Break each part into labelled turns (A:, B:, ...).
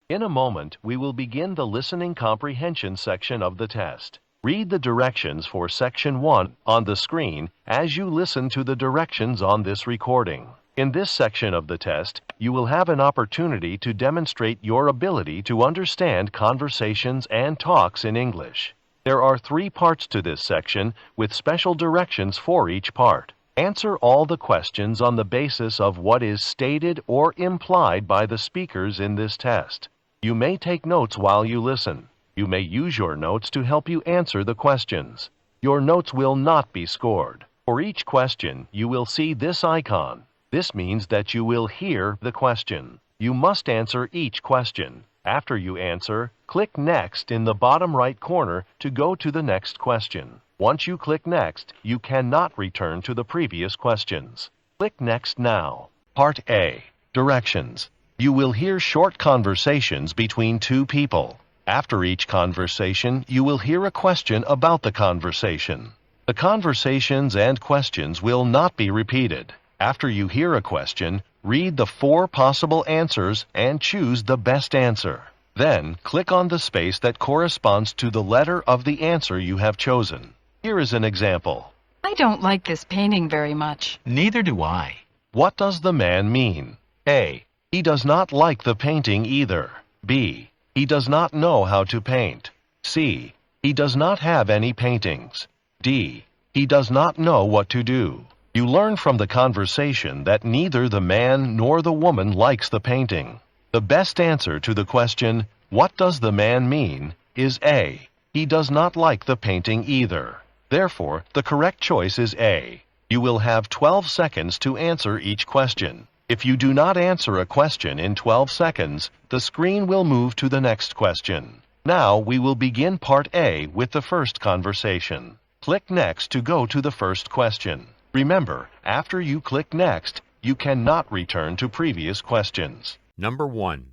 A: In a moment, we will begin the listening comprehension section of the test. Read the directions for Section 1 on the screen as you listen to the directions on this recording. In this section of the test, you will have an opportunity to demonstrate your ability to understand conversations and talks in English. There are 3 parts to this section with special directions for each part. Answer all the questions on the basis of what is stated or implied by the speakers in this test. You may take notes while you listen. You may use your notes to help you answer the questions. Your notes will not be scored. For each question, you will see this icon. This means that you will hear the question. You must answer each question. After you answer, click Next in the bottom right corner to go to the next question. Once you click Next, you cannot return to the previous questions. Click Next now. Part A. Directions. You will hear short conversations between 2 people. After each conversation, you will hear a question about the conversation. The conversations and questions will not be repeated. After you hear a question, read the 4 possible answers and choose the best answer. Then, click on the space that corresponds to the letter of the answer you have chosen. Here is an example.
B: I don't like this painting very much.
C: Neither do I.
A: What does the man mean? A. He does not like the painting either. B. He does not know how to paint. C. He does not have any paintings. D. He does not know what to do. You learn from the conversation that neither the man nor the woman likes the painting. The best answer to the question, "What does the man mean?" is A. He does not like the painting either. Therefore, the correct choice is A. You will have 12 seconds to answer each question. If you do not answer a question in 12 seconds, the screen will move to the next question. Now we will begin Part A with the first conversation. Click Next to go to the first question. Remember, after you click Next, you cannot return to previous questions.
D: Number 1.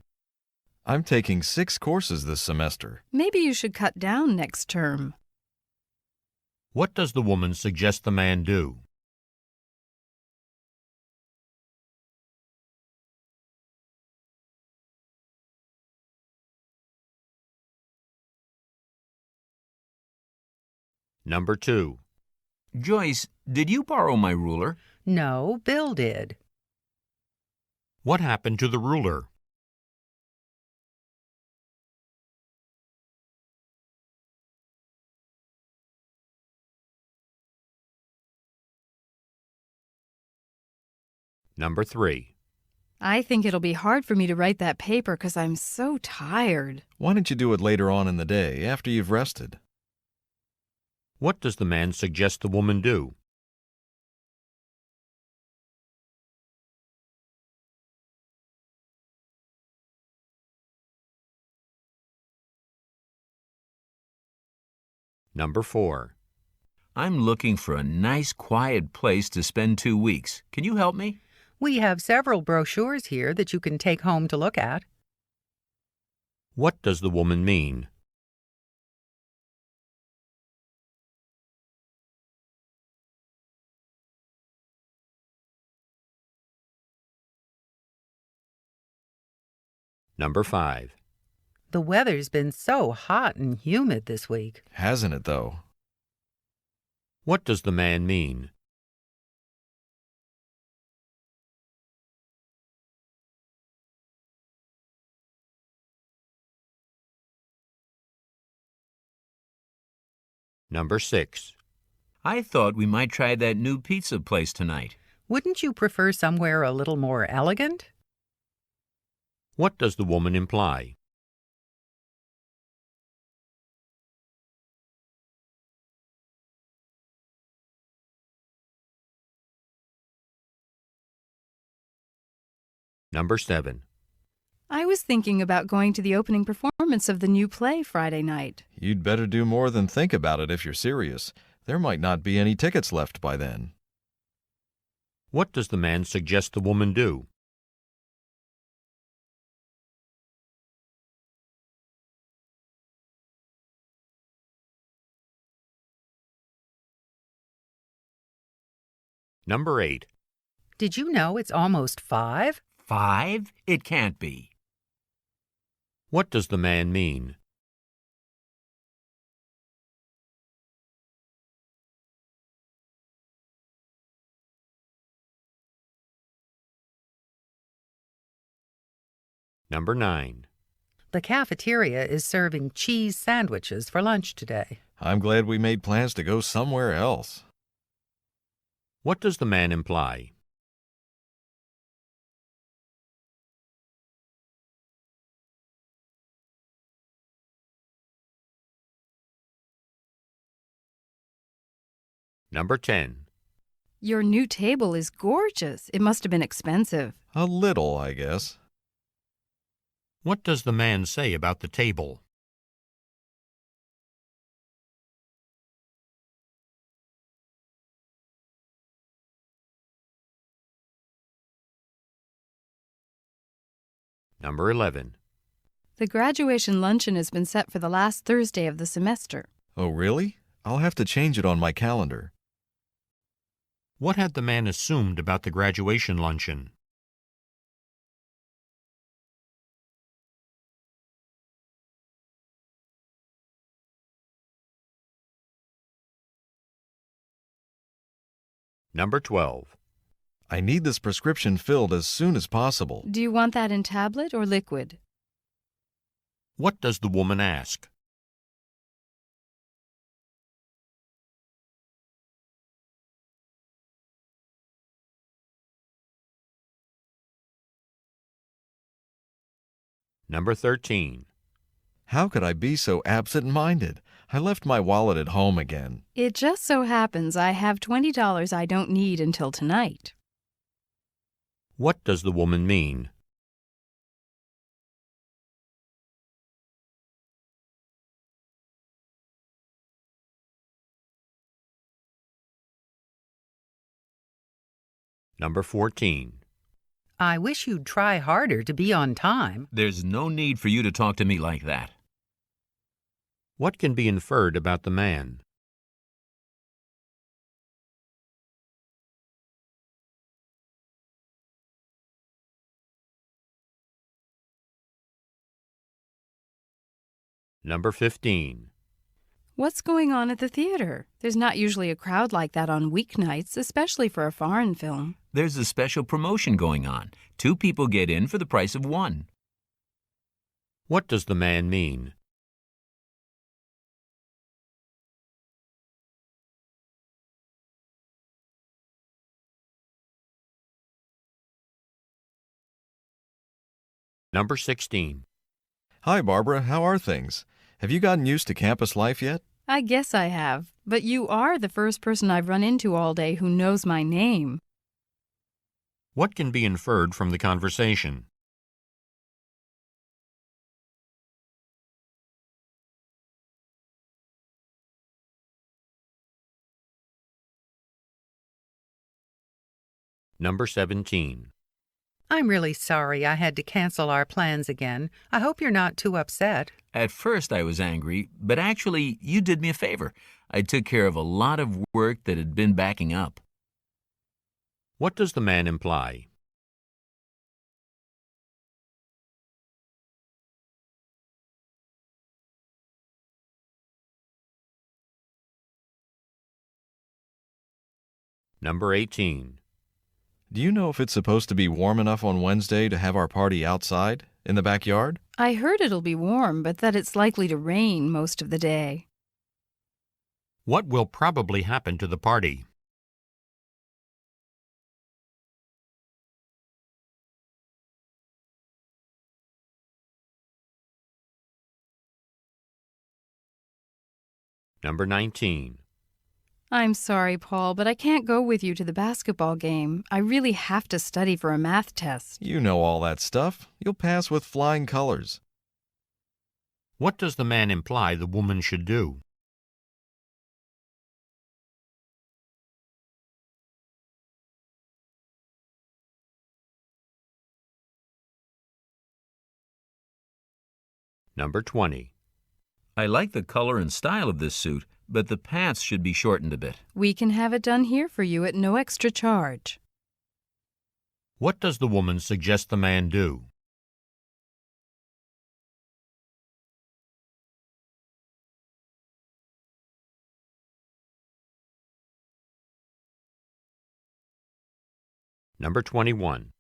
E: I'm taking 6 courses this semester.
B: Maybe you should cut down next term.
D: What does the woman suggest the man do? Number 2.
C: Joyce, did you borrow my ruler?
F: No, Bill did.
D: What happened to the ruler? Number 3.
B: I think it'll be hard for me to write that paper because I'm so tired.
E: Why don't you do it later on in the day, after you've rested?
D: What does the man suggest the woman do? Number 4.
C: I'm looking for a nice, quiet place to spend 2 weeks. Can you help me?
F: We have several brochures here that you can take home to look at.
D: What does the woman mean? Number 5.
F: The weather's been so hot and humid this week.
E: Hasn't it, though?
D: What does the man mean? Number 6.
C: I thought we might try that new pizza place tonight.
F: Wouldn't you prefer somewhere a little more elegant?
D: What does the woman imply? Number 7.
B: I was thinking about going to the opening performance of the new play Friday night.
E: You'd better do more than think about it if you're serious. There might not be any tickets left by then.
D: What does the man suggest the woman do? Number 8.
F: Did you know it's almost 5?
C: 5? It can't be.
D: What does the man mean? Number 9.
F: The cafeteria is serving cheese sandwiches for lunch today.
E: I'm glad we made plans to go somewhere else.
D: What does the man imply? Number 10.
B: Your new table is gorgeous. It must have been expensive.
E: A little, I guess.
D: What does the man say about the table? Number 11.
B: The graduation luncheon has been set for the last Thursday of the semester.
E: Oh, really? I'll have to change it on my calendar.
D: What had the man assumed about the graduation luncheon? Number 12.
E: I need this prescription filled as soon as possible.
B: Do you want that in tablet or liquid?
D: What does the woman ask? Number 13.
E: How could I be so absent-minded? I left my wallet at home again.
B: It just so happens I have $20 I don't need until tonight.
D: What does the woman mean? Number 14.
F: I wish you'd try harder to be on time.
C: There's no need for you to talk to me like that.
D: What can be inferred about the man? Number 15.
B: What's going on at the theater? There's not usually a crowd like that on weeknights, especially for a foreign film.
C: There's a special promotion going on. 2 people get in for the price of 1.
D: What does the man mean? Number 16.
E: Hi, Barbara. How are things? Have you gotten used to campus life yet?
B: I guess I have, but you are the first person I've run into all day who knows my name.
D: What can be inferred from the conversation? Number 17.
F: I'm really sorry I had to cancel our plans again. I hope you're not too upset.
C: At first I was angry, but actually you did me a favor. I took care of a lot of work that had been backing up.
D: What does the man imply? Number 18.
E: Do you know if it's supposed to be warm enough on Wednesday to have our party outside, in the backyard?
B: I heard it'll be warm, but that it's likely to rain most of the day.
D: What will probably happen to the party? Number 19.
B: I'm sorry, Paul, but I can't go with you to the basketball game. I really have to study for a math test.
E: You know all that stuff. You'll pass with flying colors.
D: What does the man imply the woman should do? Number 20.
C: I like the color and style of this suit, but the pants should be shortened a bit.
B: We can have it done here for you at no extra charge.
D: What does the woman suggest the man do? Number 21.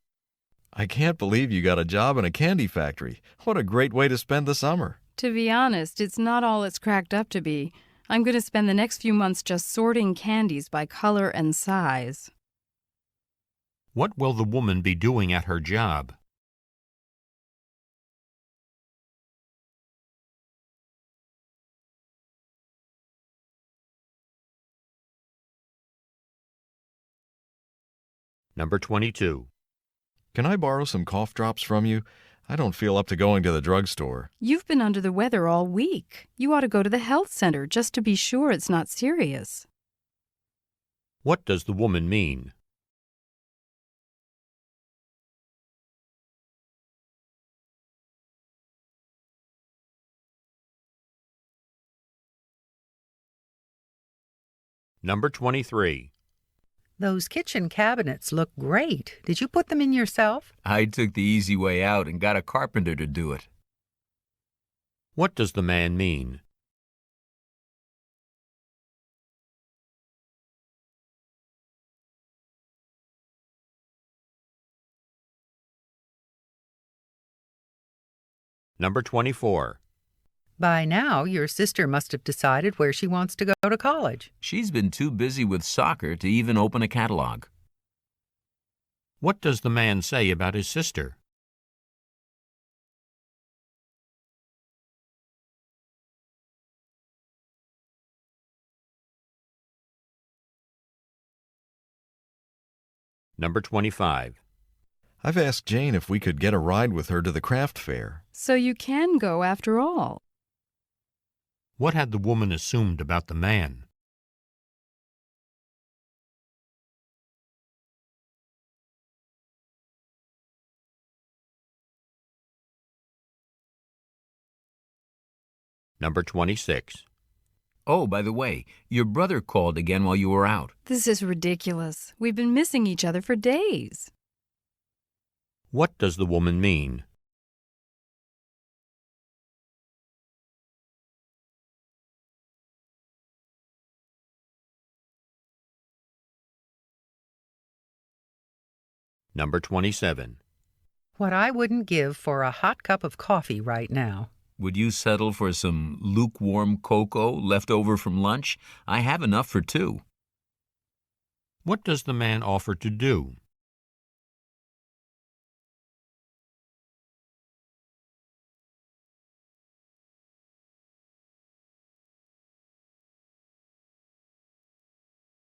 E: I can't believe you got a job in a candy factory. What a great way to spend the summer.
B: To be honest, it's not all it's cracked up to be. I'm going to spend the next few months just sorting candies by color and size.
D: What will the woman be doing at her job? Number 22.
E: Can I borrow some cough drops from you? I don't feel up to going to the drugstore.
B: You've been under the weather all week. You ought to go to the health center just to be sure it's not serious.
D: What does the woman mean? Number 23.
F: Those kitchen cabinets look great. Did you put them in yourself?
C: I took the easy way out and got a carpenter to do it.
D: What does the man mean? Number 24.
F: By now, your sister must have decided where she wants to go to college.
C: She's been too busy with soccer to even open a catalog.
D: What does the man say about his sister? Number 25.
E: I've asked Jane if we could get a ride with her to the craft fair.
B: So you can go after all.
D: What had the woman assumed about the man? Number 26.
C: Oh, by the way, your brother called again while you were out.
B: This is ridiculous. We've been missing each other for days.
D: What does the woman mean? Number 27.
F: What I wouldn't give for a hot cup of coffee right now.
C: Would you settle for some lukewarm cocoa left over from lunch? I have enough for two.
D: What does the man offer to do?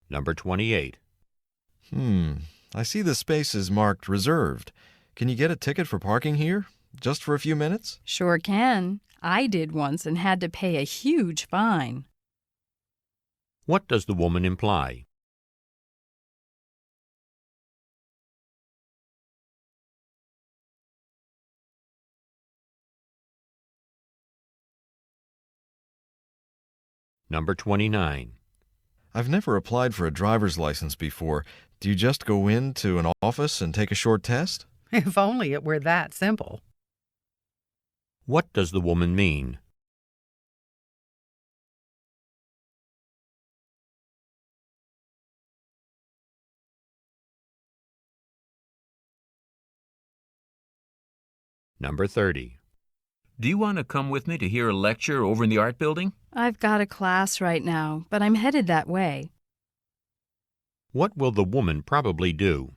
D: Number 28.
E: I see the space is marked reserved. Can you get a ticket for parking here? Just for a few minutes?
B: Sure can. I did once and had to pay a huge fine.
D: What does the woman imply? Number 29.
E: I've never applied for a driver's license before. Do you just go into an office and take a short test?
F: If only it were that simple.
D: What does the woman mean? Number 30.
C: Do you want to come with me to hear a lecture over in the art building?
B: I've got a class right now, but I'm headed that way.
D: What will the woman probably do?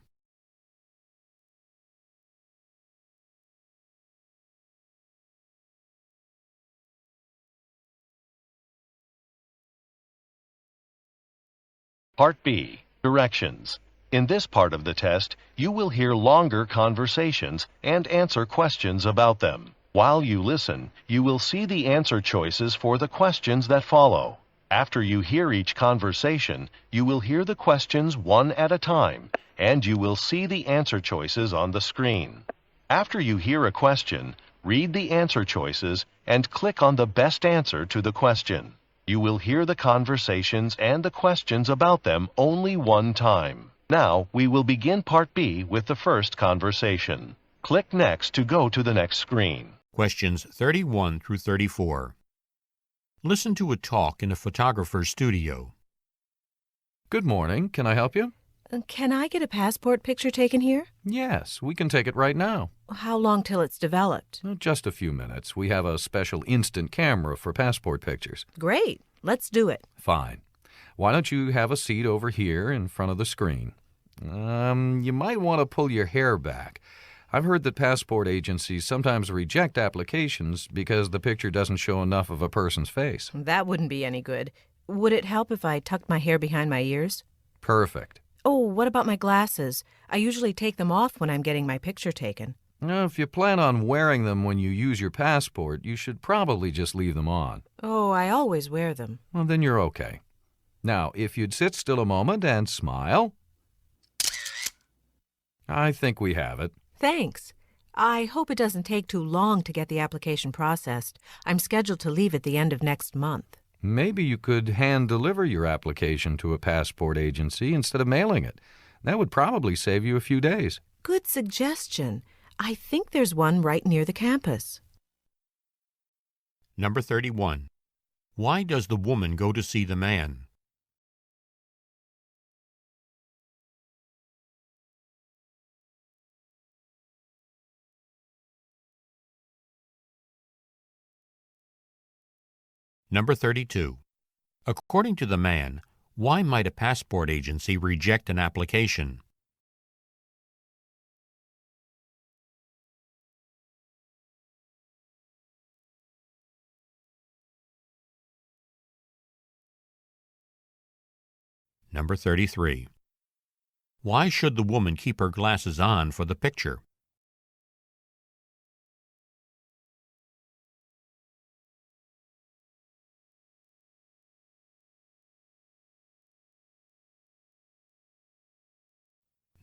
A: Part B. Directions. In this part of the test, you will hear longer conversations and answer questions about them. While you listen, you will see the answer choices for the questions that follow. After you hear each conversation, you will hear the questions one at a time, and you will see the answer choices on the screen. After you hear a question, read the answer choices and click on the best answer to the question. You will hear the conversations and the questions about them only one time. Now, we will begin Part B with the first conversation. Click Next to go to the next screen.
D: Questions 31 through 34. Listen to a talk in a photographer's studio.
G: Good morning. Can I help you? Can I get a passport picture taken here?
H: Yes, we can take it right now.
G: How long till it's developed?
H: Just a few minutes. We have a special instant camera for passport pictures.
G: Great. Let's do it.
H: Fine. Why don't you have a seat over here in front of the screen? You might want to pull your hair back. I've heard that passport agencies sometimes reject applications because the picture doesn't show enough of a person's face.
G: That wouldn't be any good. Would it help if I tucked my hair behind my ears?
H: Perfect.
G: Oh, what about my glasses? I usually take them off when I'm getting my picture taken.
H: Now, if you plan on wearing them when you use your passport, you should probably just leave them on.
G: Oh, I always wear them.
H: Well, then you're okay. Now, if you'd sit still a moment and smile. I think we have it.
G: Thanks. I hope it doesn't take too long to get the application processed. I'm scheduled to leave at the end of next month.
H: Maybe you could hand deliver your application to a passport agency instead of mailing it. That would probably save you a few days.
G: Good suggestion. I think there's one right near the campus.
D: Number 31. Why does the woman go to see the man? Number 32. According to the man, why might a passport agency reject an application? Number 33. Why should the woman keep her glasses on for the picture?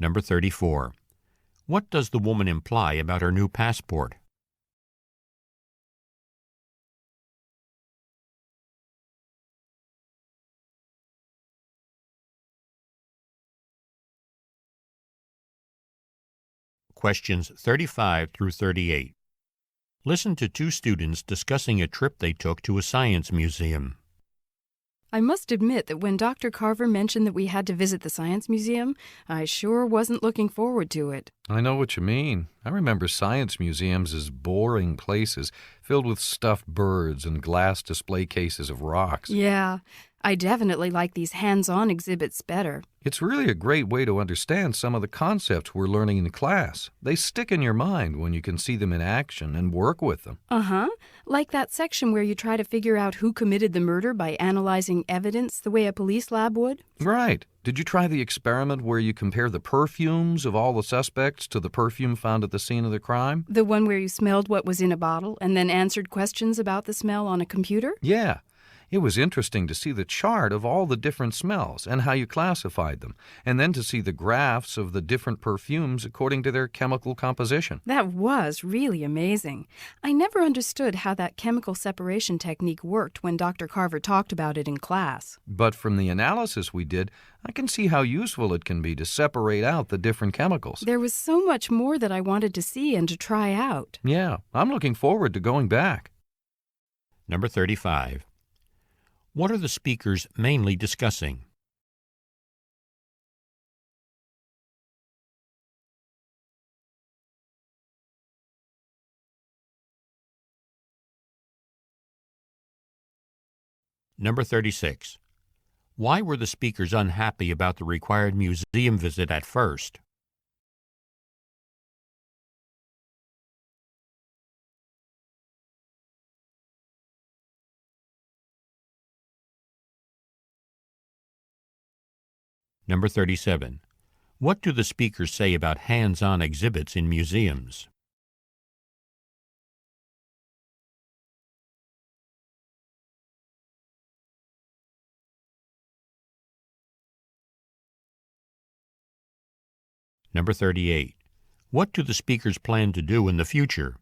D: Number 34. What does the woman imply about her new passport? Questions 35 through 38. Listen to two students discussing a trip they took to a science museum.
B: I must admit that when Dr. Carver mentioned that we had to visit the Science Museum, I sure wasn't looking forward to it.
H: I know what you mean. I remember science museums as boring places filled with stuffed birds and glass display cases of rocks.
B: Yeah, I definitely like these hands-on exhibits better.
H: It's really a great way to understand some of the concepts we're learning in class. They stick in your mind when you can see them in action and work with them.
B: Uh-huh. Like that section where you try to figure out who committed the murder by analyzing evidence the way a police lab would.
H: Right. Did you try the experiment where you compare the perfumes of all the suspects to the perfume found at the scene of the crime?
B: The one where you smelled what was in a bottle and then answered questions about the smell on a computer?
H: Yeah. It was interesting to see the chart of all the different smells and how you classified them, and then to see the graphs of the different perfumes according to their chemical composition.
B: That was really amazing. I never understood how that chemical separation technique worked when Dr. Carver talked about it in class.
H: But from the analysis we did, I can see how useful it can be to separate out the different chemicals.
B: There was so much more that I wanted to see and to try out.
H: Yeah, I'm looking forward to going back.
D: Number 35. What are the speakers mainly discussing? Number 36. Why were the speakers unhappy about the required museum visit at first? Number 37. What do the speakers say about hands-on exhibits in museums? Number 38. What do the speakers plan to do in the future?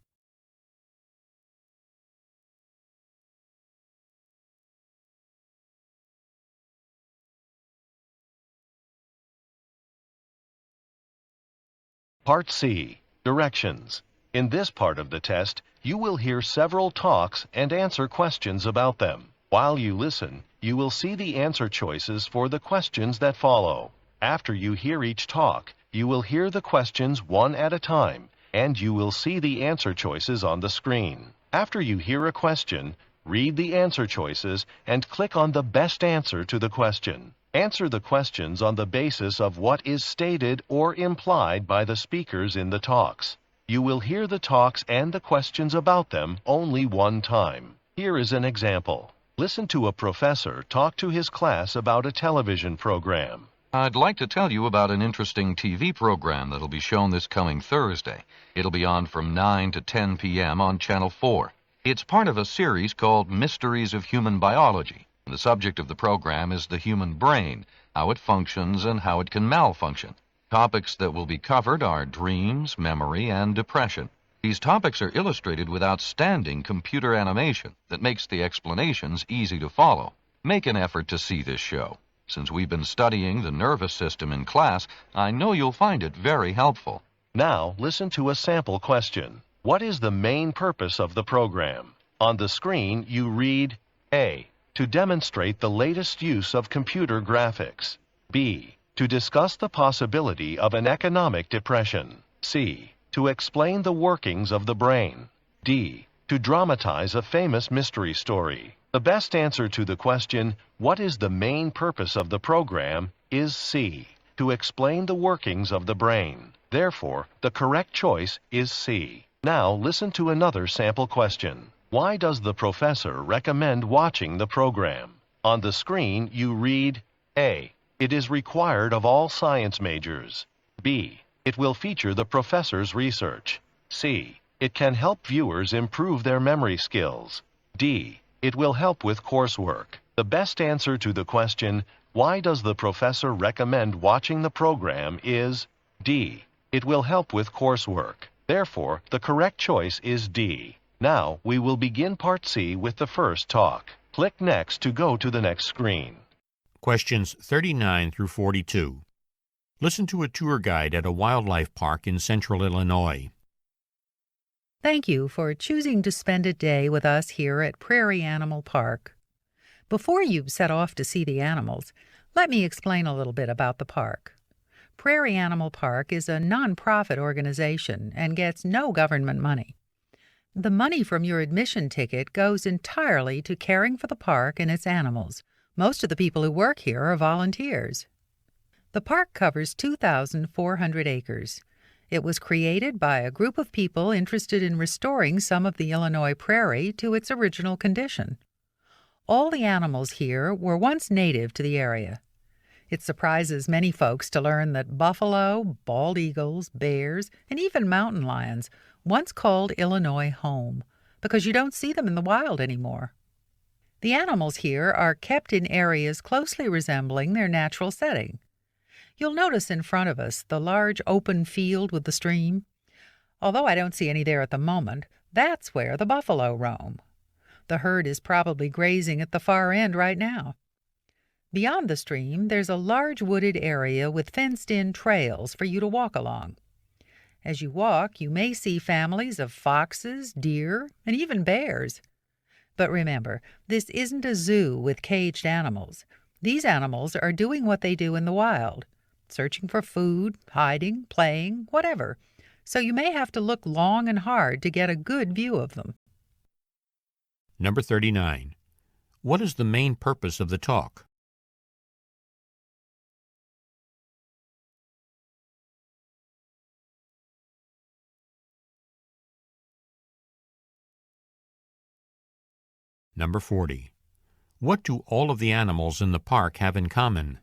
A: Part C. Directions. In this part of the test, you will hear several talks and answer questions about them. While you listen, you will see the answer choices for the questions that follow. After you hear each talk, you will hear the questions one at a time, and you will see the answer choices on the screen. After you hear a question, read the answer choices and click on the best answer to the question. Answer the questions on the basis of what is stated or implied by the speakers in the talks. You will hear the talks and the questions about them only one time. Here is an example. Listen to a professor talk to his class about a television program.
H: I'd like to tell you about an interesting TV program that'll be shown this coming Thursday. It'll be on from 9 to 10 p.m. on Channel 4. It's part of a series called Mysteries of Human Biology. The subject of the program is the human brain, how it functions and how it can malfunction. Topics that will be covered are dreams, memory, and depression. These topics are illustrated with outstanding computer animation that makes the explanations easy to follow. Make an effort to see this show. Since we've been studying the nervous system in class, I know you'll find it very helpful.
A: Now listen to a sample question. What is the main purpose of the program? On the screen, you read A. To demonstrate the latest use of computer graphics. B. To discuss the possibility of an economic depression. C. To explain the workings of the brain. D. To dramatize a famous mystery story. The best answer to the question, what is the main purpose of the program, is C. To explain the workings of the brain. Therefore, the correct choice is C. Now listen to another sample question. Why does the professor recommend watching the program? On the screen, you read A. It is required of all science majors. B. It will feature the professor's research. C. It can help viewers improve their memory skills. D. It will help with coursework. The best answer to the question, why does the professor recommend watching the program, is D. It will help with coursework. Therefore, the correct choice is D. Now, we will begin Part C with the first talk. Click Next to go to the next screen.
D: Questions 39 through 42. Listen to a tour guide at a wildlife park in central Illinois.
F: Thank you for choosing to spend a day with us here at Prairie Animal Park. Before you set off to see the animals, let me explain a little bit about the park. Prairie Animal Park is a nonprofit organization and gets no government money. The money from your admission ticket goes entirely to caring for the park and its animals. Most of the people who work here are volunteers. The park covers 2,400 acres. It was created by a group of people interested in restoring some of the Illinois prairie to its original condition. All the animals here were once native to the area. It surprises many folks to learn that buffalo, bald eagles, bears, and even mountain lions once called Illinois home, because you don't see them in the wild anymore. The animals here are kept in areas closely resembling their natural setting. You'll notice in front of us the large open field with the stream. Although I don't see any there at the moment, that's where the buffalo roam. The herd is probably grazing at the far end right now. Beyond the stream, there's a large wooded area with fenced-in trails for you to walk along. As you walk, you may see families of foxes, deer, and even bears. But remember, this isn't a zoo with caged animals. These animals are doing what they do in the wild, searching for food, hiding, playing, whatever. So you may have to look long and hard to get a good view of them.
D: Number 39. What is the main purpose of the talk? Number 40. What do all of the animals in the park have in common?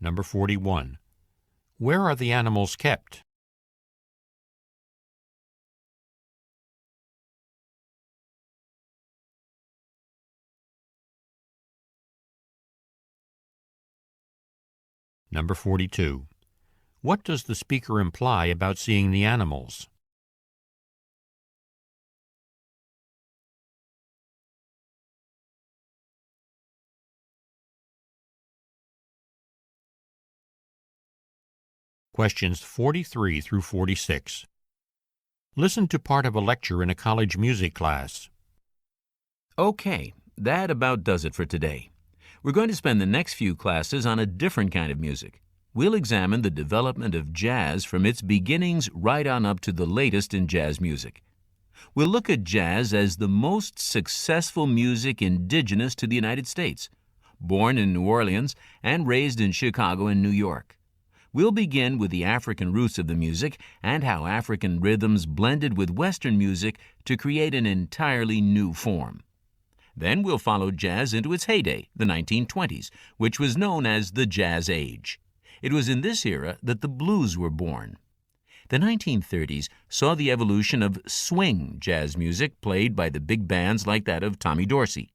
D: Number 41. Where are the animals kept? Number 42. What does the speaker imply about seeing the animals? Questions 43 through 46. Listen to part of a lecture in a college music class.
C: Okay, that about does it for today. We're going to spend the next few classes on a different kind of music. We'll examine the development of jazz from its beginnings right on up to the latest in jazz music. We'll look at jazz as the most successful music indigenous to the United States, born in New Orleans and raised in Chicago and New York. We'll begin with the African roots of the music and how African rhythms blended with Western music to create an entirely new form. Then we'll follow jazz into its heyday, the 1920s, which was known as the Jazz Age. It was in this era that the blues were born. The 1930s saw the evolution of swing jazz music played by the big bands like that of Tommy Dorsey.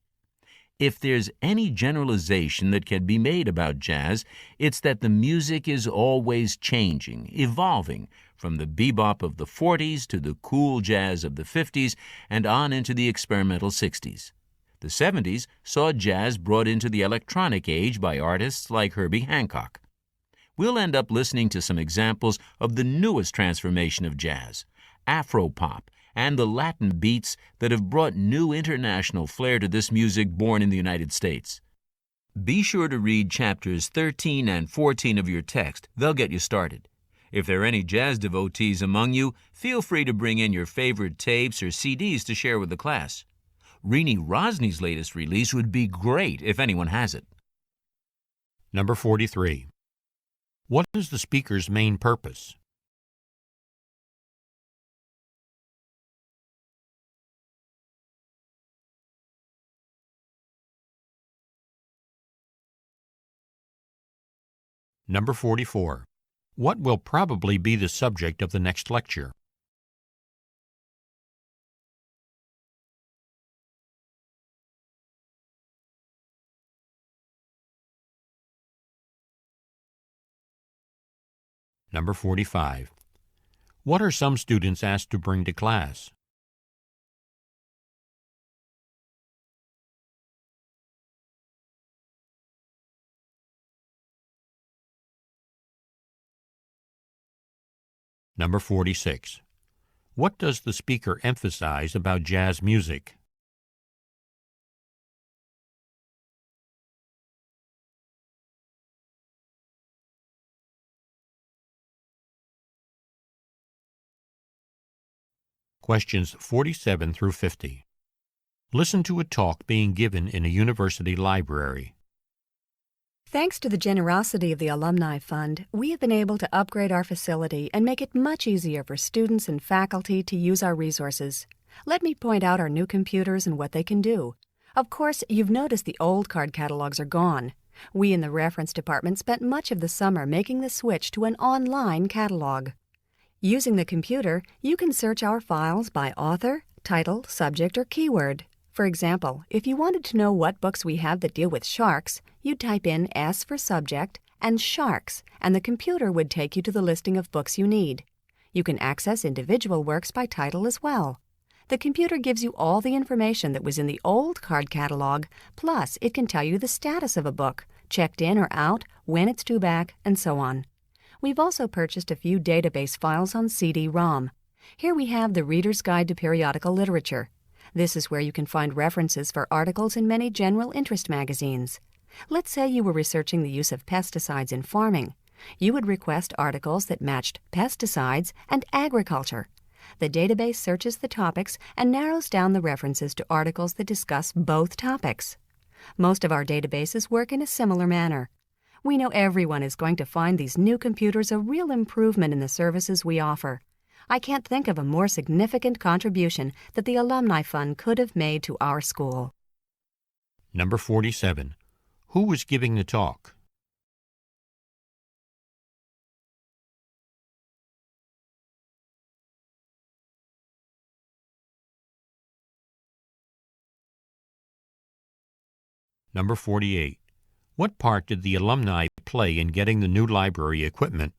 C: If there's any generalization that can be made about jazz, it's that the music is always changing, evolving, from the bebop of the 40s to the cool jazz of the 50s and on into the experimental 60s. The 70s saw jazz brought into the electronic age by artists like Herbie Hancock. We'll end up listening to some examples of the newest transformation of jazz, Afropop, and the Latin beats that have brought new international flair to this music born in the United States. Be sure to read chapters 13 and 14 of your text. They'll get you started. If there are any jazz devotees among you, feel free to bring in your favorite tapes or CDs to share with the class. Rini Rosny's latest release would be great if anyone has it.
D: Number 43. What is the speaker's main purpose? Number 44. What will probably be the subject of the next lecture? Number 45. What are some students asked to bring to class? Number 46. What does the speaker emphasize about jazz music? Questions 47 through 50. Listen to a talk being given in a university library.
I: Thanks to the generosity of the Alumni Fund, we have been able to upgrade our facility and make it much easier for students and faculty to use our resources. Let me point out our new computers and what they can do. Of course, you've noticed the old card catalogs are gone. We in the reference department spent much of the summer making the switch to an online catalog. Using the computer, you can search our files by author, title, subject, or keyword. For example, if you wanted to know what books we have that deal with sharks, you'd type in S for subject and sharks, and the computer would take you to the listing of books you need. You can access individual works by title as well. The computer gives you all the information that was in the old card catalog, plus it can tell you the status of a book, checked in or out, when it's due back, and so on. We've also purchased a few database files on CD-ROM. Here we have the Reader's Guide to Periodical Literature. This is where you can find references for articles in many general interest magazines. Let's say you were researching the use of pesticides in farming. You would request articles that matched pesticides and agriculture. The database searches the topics and narrows down the references to articles that discuss both topics. Most of our databases work in a similar manner. We know everyone is going to find these new computers a real improvement in the services we offer. I can't think of a more significant contribution that the Alumni Fund could have made to our school.
D: Number 47. Who was giving the talk? Number 48. What part did the alumni play in getting the new library equipment?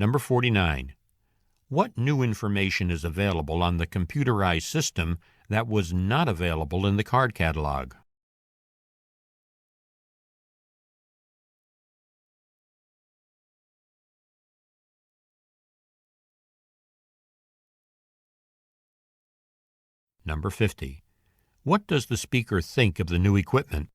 D: Number 49. What new information is available on the computerized system that was not available in the card catalog. Number 50. What does the speaker think of the new equipment?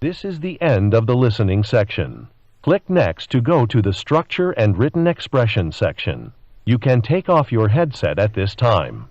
A: This is the end of the listening section. Click Next to go to the Structure and Written Expression section. You can take off your headset at this time.